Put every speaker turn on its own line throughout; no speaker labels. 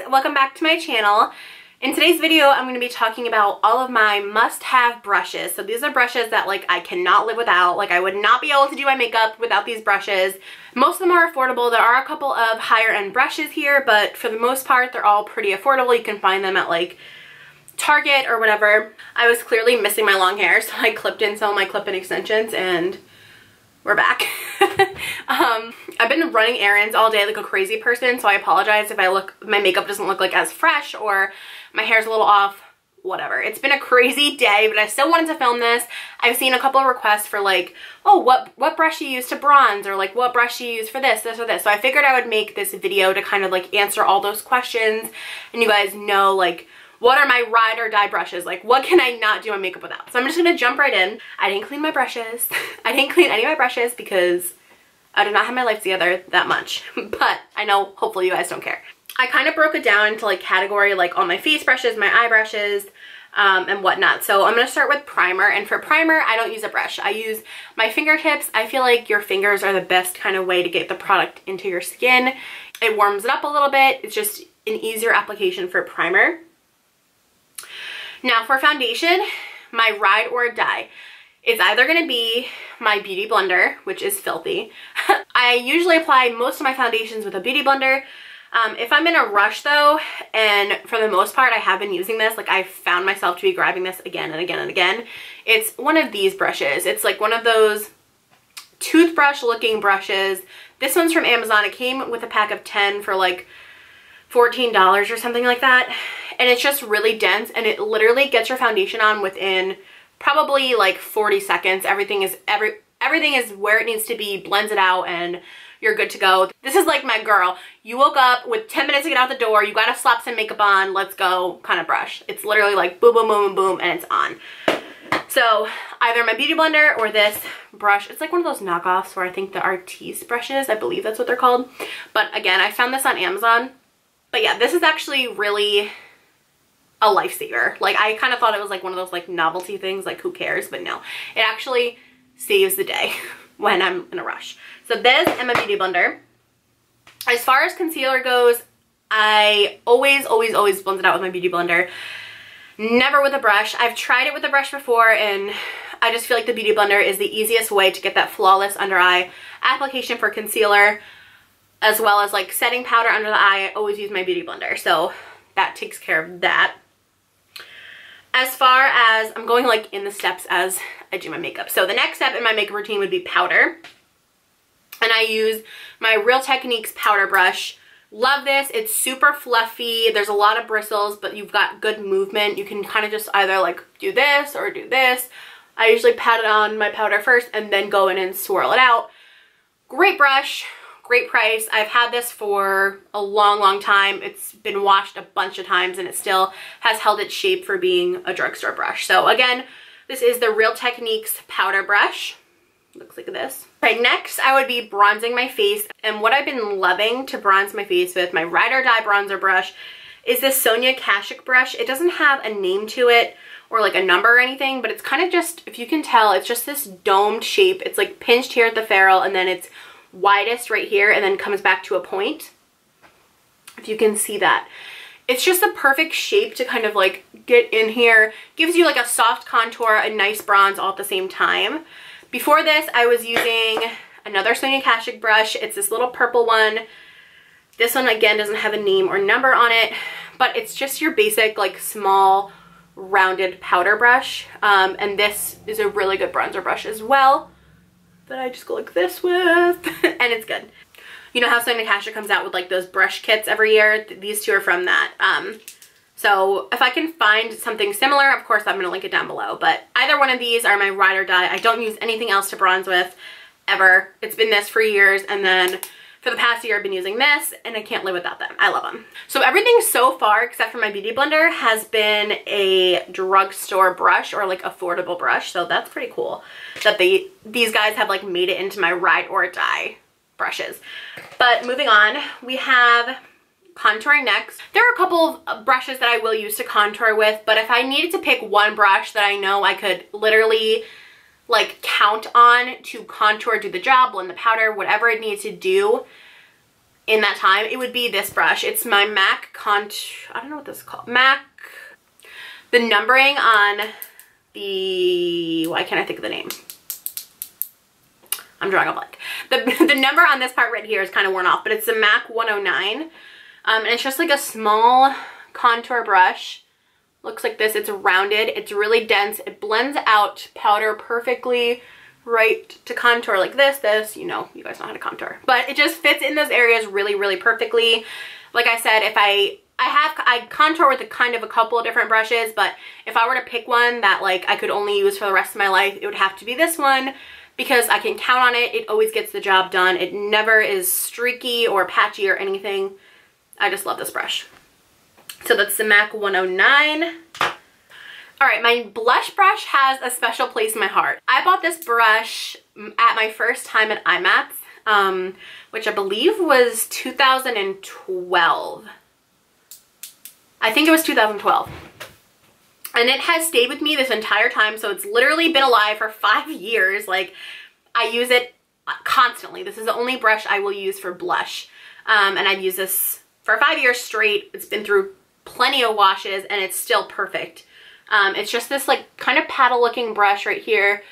welcome back to my channel. In today's video, I'm going to be talking about all of my must-have brushes. So these are brushes that like I cannot live without. Like I would not be able to do my makeup without these brushes. Most of them are affordable. There are a couple of higher end brushes here, but for the most part, they're all pretty affordable. You can find them at like Target or whatever. I was clearly missing my long hair, so I clipped in some of my clip-in extensions and we're back. I've been running errands all day like a crazy person, so I apologize if my makeup doesn't look like as fresh or my hair's a little off, whatever. It's been a crazy day, but I still wanted to film this. I've seen a couple of requests for like, oh, what brush you use to bronze, or like what brush you use for this or this. So I figured I would make this video to kind of like answer all those questions and you guys know like what are my ride or die brushes? Like what can I not do my makeup without? So I'm just gonna jump right in. I didn't clean my brushes. I didn't clean any of my brushes because I do not have my life together that much, but I know hopefully you guys don't care. I kind of broke it down into like category, like all my face brushes, my eye brushes, and whatnot. So I'm going to start with primer, and for primer, I don't use a brush. I use my fingertips. I feel like your fingers are the best kind of way to get the product into your skin. It warms it up a little bit. It's just an easier application for primer. Now for foundation, my ride or die. It's either going to be my beauty blender, which is filthy. I usually apply most of my foundations with a beauty blender. If I'm in a rush though, and for the most part I have been using this, like I found myself to be grabbing this again and again and again, it's one of these brushes. It's like one of those toothbrush looking brushes. This one's from Amazon. It came with a pack of 10 for like $14 or something like that. And it's just really dense and it literally gets your foundation on within probably like 40 seconds. Everything is where it needs to be, blends it out, and you're good to go. This is like my girl. You woke up with 10 minutes to get out the door, you gotta slap some makeup on, let's go kind of brush. It's literally like boom, boom, boom, boom, and it's on. So either my beauty blender or this brush. It's like one of those knockoffs where I think the Artis brushes, I believe that's what they're called. But again, I found this on Amazon. But yeah, this is actually really a lifesaver. Like I kind of thought it was like one of those like novelty things, like who cares, but no, it actually saves the day when I'm in a rush. So this and my beauty blender. As far as concealer goes, I always blend it out with my beauty blender. Never with a brush. I've tried it with a brush before and I just feel like the beauty blender is the easiest way to get that flawless under eye application for concealer, as well as like setting powder under the eye. I always use my beauty blender, so that takes care of that. As far as, I'm going like in the steps as I do my makeup. So the next step in my makeup routine would be powder. And I use my Real Techniques powder brush. Love this. It's super fluffy. There's a lot of bristles, but you've got good movement. You can kind of just either like do this or do this. I usually pat it on my powder first and then go in and swirl it out. Great brush. Great price. I've had this for a long time. It's been washed a bunch of times and it still has held its shape for being a drugstore brush. So again, this is the Real Techniques powder brush. Looks like this. Okay, next I would be bronzing my face, and what I've been loving to bronze my face with, my ride or die bronzer brush, is this Sonia Kashuk brush. It doesn't have a name to it or like a number or anything, but it's kind of just, if you can tell, it's just this domed shape. It's like pinched here at the ferrule and then it's widest right here and then comes back to a point. If you can see that. It's just the perfect shape to kind of like get in here. Gives you like a soft contour, a nice bronze all at the same time. Before this, I was using another Sonia Kashuk brush. It's this little purple one. This one again doesn't have a name or number on it, but it's just your basic like small rounded powder brush. And this is a really good bronzer brush as well that I just go like this with, and it's good. You know how Sonia Kashuk comes out with like those brush kits every year? These two are from that. So if I can find something similar, of course I'm going to link it down below. But either one of these are my ride or die. I don't use anything else to bronze with ever. It's been this for years, and then for the past year I've been using this, and I can't live without them. I love them. So everything so far except for my beauty blender has been a drugstore brush or like affordable brush. So that's pretty cool that these guys have like made it into my ride or die brushes. But moving on, we have contouring next. There are a couple of brushes that I will use to contour with, but if I needed to pick one brush that I know I could literally like count on to contour, do the job, blend the powder, whatever it needs to do, in that time, it would be this brush. It's my MAC I don't know what this is called. MAC, the numbering on the, why can't I think of the name? I'm drawing a blank. The number on this part right here is kind of worn off, but it's the MAC 109. And it's just like a small contour brush. Looks like this. It's rounded. It's really dense. It blends out powder perfectly right to contour like this, you know, you guys know how to contour. But it just fits in those areas really, really perfectly. Like I said, if I contour with a kind of a couple of different brushes, but if I were to pick one that like I could only use for the rest of my life, it would have to be this one because I can count on it. It always gets the job done. It never is streaky or patchy or anything. I just love this brush. So that's the MAC 109. All right, my blush brush has a special place in my heart. I bought this brush at my first time at IMATS, which I believe was 2012. I think it was 2012. And it has stayed with me this entire time, so it's literally been alive for 5 years. Like, I use it constantly. This is the only brush I will use for blush. And I've used this for 5 years straight. It's been through plenty of washes, and it's still perfect. It's just this like kind of paddle looking brush right here.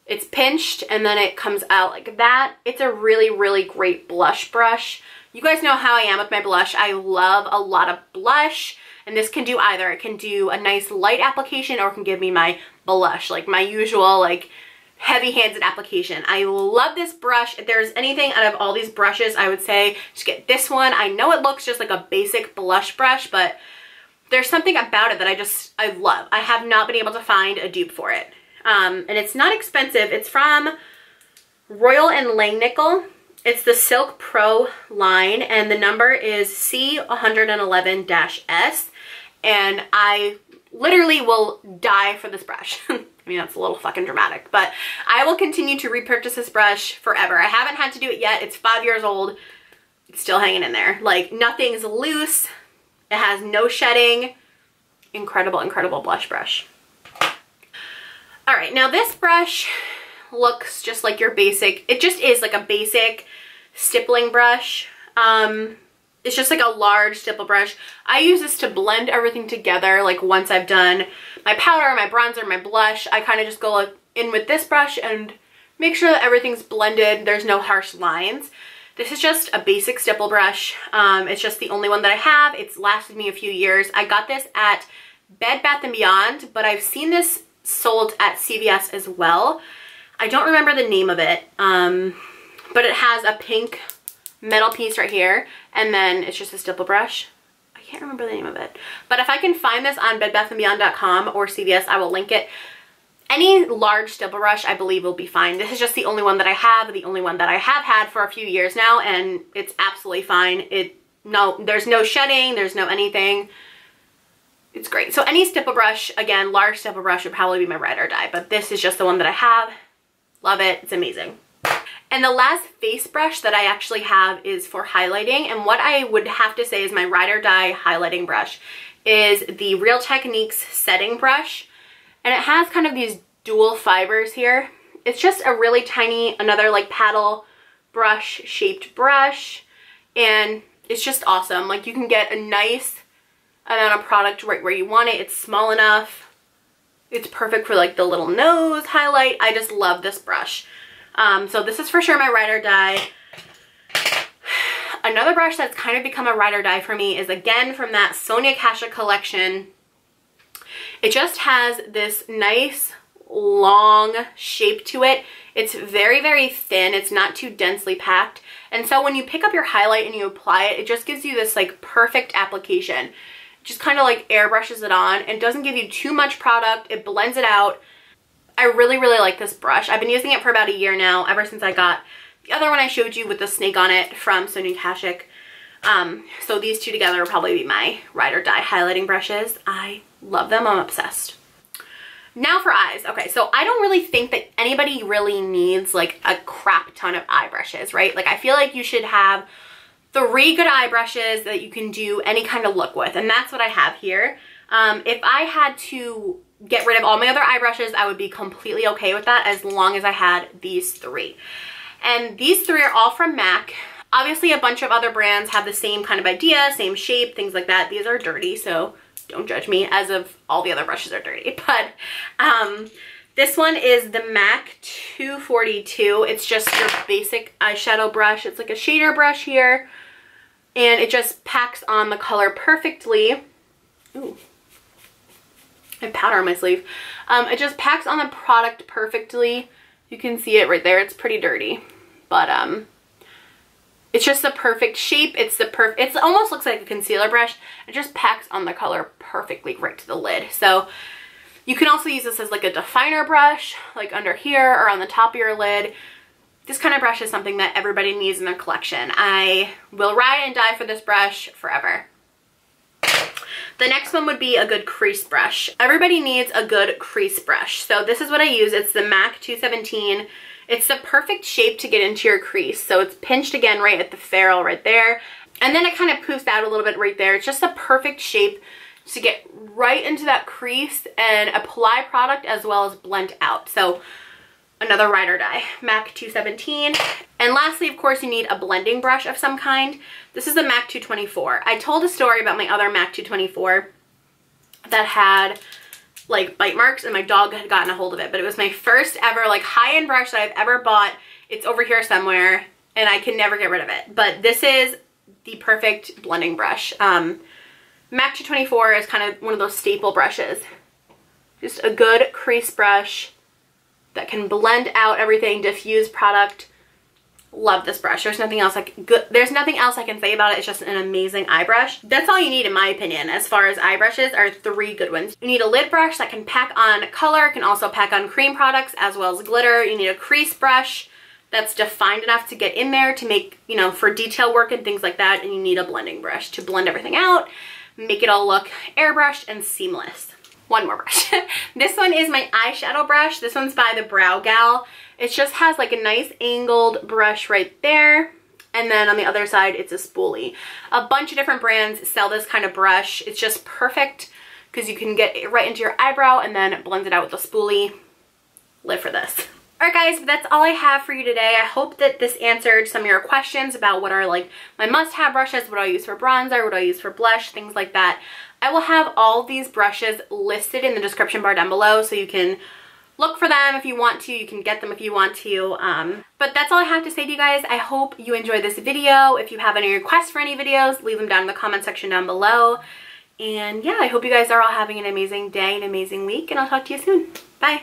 It's pinched and then it comes out like that. It's a really, really great blush brush. You guys know how I am with my blush. I love a lot of blush, and this can do either. It can do a nice light application or it can give me my blush, like my usual like heavy-handed application. I love this brush. If there's anything out of all these brushes, I would say just get this one. I know it looks just like a basic blush brush, but there's something about it that I love. I have not been able to find a dupe for it. And it's not expensive. It's from Royal&Langnickel. It's the Silk Pro line, and the number is C111-S. And I literally will die for this brush. I mean, that's a little fucking dramatic, but I will continue to repurchase this brush forever. I haven't had to do it yet. It's 5 years old. It's still hanging in there. Like, nothing's loose. It has no shedding. Incredible, incredible blush brush. All right, now this brush looks just like your basic, it just is like a basic stippling brush. It's just like a large stipple brush. I use this to blend everything together. Like once I've done my powder, my bronzer, my blush, I kind of just go in with this brush and make sure that everything's blended. There's no harsh lines. This is just a basic stipple brush. It's just the only one that I have. It's lasted me a few years. I got this at Bed Bath & Beyond, but I've seen this sold at CVS as well. I don't remember the name of it, but it has a pink metal piece right here, and then it's just a stipple brush. I can't remember the name of it, but if I can find this on bedbathandbeyond.com or CVS, I will link it. Any large stipple brush, I believe, will be fine. This is just the only one that I have, the only one that I have had for a few years now, and it's absolutely fine. There's no shedding, there's no anything. It's great. So any stipple brush, again, large stipple brush would probably be my ride or die, but this is just the one that I have. Love it. It's amazing. And the last face brush that I actually have is for highlighting, and what I would have to say is my ride or die highlighting brush is the Real Techniques setting brush. And it has kind of these dual fibers here. It's just a really tiny, another like paddle brush shaped brush. And it's just awesome. Like you can get a nice amount of product right where you want it. It's small enough. It's perfect for like the little nose highlight. I just love this brush. So this is for sure my ride or die. Another brush that's kind of become a ride or die for me is again from that Sonia Kashuk collection. It just has this nice long shape to it. It's very, very thin. It's not too densely packed. And so when you pick up your highlight and you apply it, it just gives you this like perfect application. It just kind of like airbrushes it on and doesn't give you too much product. It blends it out. I really, really like this brush. I've been using it for about a year now, ever since I got the other one I showed you with the snake on it from Sonia Kashuk. So these two together will probably be my ride or die highlighting brushes. I love them. I'm obsessed. Now for eyes. Okay, so I don't really think that anybody really needs like a crap ton of eye brushes, right? Like I feel like you should have 3 good eye brushes that you can do any kind of look with, and that's what I have here. If I had to get rid of all my other eye brushes, I would be completely okay with that as long as I had these 3. And these 3 are all from MAC. Obviously, a bunch of other brands have the same kind of idea, same shape, things like that. These are dirty, so don't judge me, as of all the other brushes are dirty. But this one is the MAC 242. It's just your basic eyeshadow brush. It's like a shader brush here, and it just packs on the color perfectly. Ooh, I have powder on my sleeve. It just packs on the product perfectly. You can see it right there. It's pretty dirty, but it's just the perfect shape. It almost looks like a concealer brush. It just packs on the color perfectly right to the lid. So you can also use this as like a definer brush, like under here or on the top of your lid. This kind of brush is something that everybody needs in their collection. I will ride and die for this brush forever. The next one would be a good crease brush. Everybody needs a good crease brush. So this is what I use. It's the MAC 217. It's the perfect shape to get into your crease. So it's pinched again right at the ferrule right there. And then it kind of poofs out a little bit right there. It's just the perfect shape to get right into that crease and apply product as well as blend out. So another ride or die, MAC 217. And lastly, of course, you need a blending brush of some kind. This is the MAC 224. I told a story about my other MAC 224 that had like bite marks and my dog had gotten a hold of it, but it was my first ever like high-end brush that I've ever bought. It's over here somewhere and I can never get rid of it, but this is the perfect blending brush. MAC 224 is kind of one of those staple brushes. Just a good crease brush that can blend out everything, diffuse product. Love this brush. There's nothing else I can say about it. It's just an amazing eye brush. That's all you need, in my opinion, as far as eye brushes, are 3 good ones. You need a lid brush that can pack on color, can also pack on cream products as well as glitter. You need a crease brush that's defined enough to get in there to make, you know, for detail work and things like that. And you need a blending brush to blend everything out, make it all look airbrushed and seamless. One more brush. This one is my eyeshadow brush. This one's by the Browgal. It just has like a nice angled brush right there. And then on the other side, it's a spoolie. A bunch of different brands sell this kind of brush. It's just perfect because you can get it right into your eyebrow and then blend it out with a spoolie. Live for this. Alright guys, that's all I have for you today. I hope that this answered some of your questions about what are like my must-have brushes, what do I use for bronzer, what do I use for blush, things like that. I will have all these brushes listed in the description bar down below so you can look for them if you want to. You can get them if you want to. But that's all I have to say to you guys. I hope you enjoyed this video. If you have any requests for any videos, leave them down in the comment section down below. And yeah, I hope you guys are all having an amazing day, an amazing week, and I'll talk to you soon. Bye.